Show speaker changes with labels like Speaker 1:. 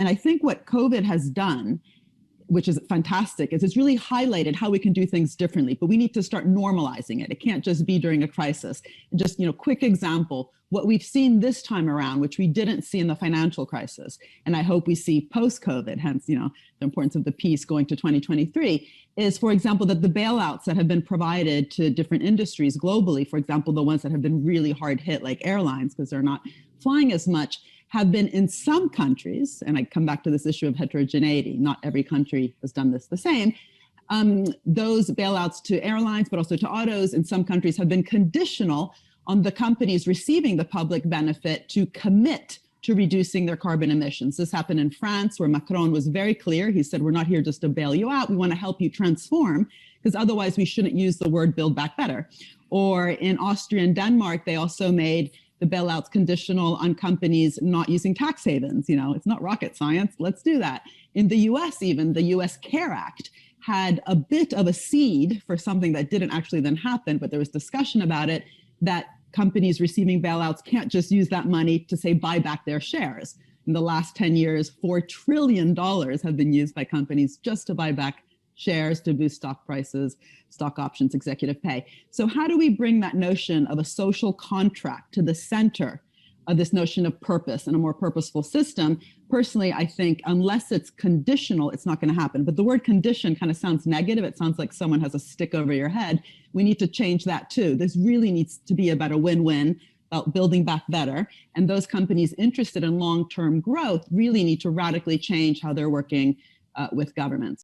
Speaker 1: And I think what COVID has done, which is fantastic, is it's really highlighted how we can do things differently, but we need to start normalizing it. It can't just be during a crisis. And just, quick example, what we've seen this time around, which we didn't see in the financial crisis, and I hope we see post-COVID, hence, the importance of the piece going to 2023, is, for example, that the bailouts that have been provided to different industries globally, for example, the ones that have been really hard hit, like airlines, because they're not flying as much, have been in some countries, and I come back to this issue of heterogeneity, not every country has done this the same, those bailouts to airlines, but also to autos in some countries have been conditional on the companies receiving the public benefit to commit to reducing their carbon emissions. This happened in France, where Macron was very clear. He said, we're not here just to bail you out. We want to help you transform, because otherwise we shouldn't use the word build back better. Or in Austria and Denmark, they also made the bailouts conditional on companies not using tax havens. It's not rocket science. Let's do that. In the US, even, the US CARE Act had a bit of a seed for something that didn't actually then happen, but there was discussion about it, that companies receiving bailouts can't just use that money to, say, buy back their shares. In the last 10 years, $4 trillion have been used by companies just to buy back shares, to boost stock prices, stock options, executive pay. So how do we bring that notion of a social contract to the center of this notion of purpose and a more purposeful system? Personally, I think unless it's conditional, it's not going to happen. But the word condition kind of sounds negative. It sounds like someone has a stick over your head. We need to change that too. This really needs to be about a win-win, about building back better. And those companies interested in long-term growth really need to radically change how they're working with governments.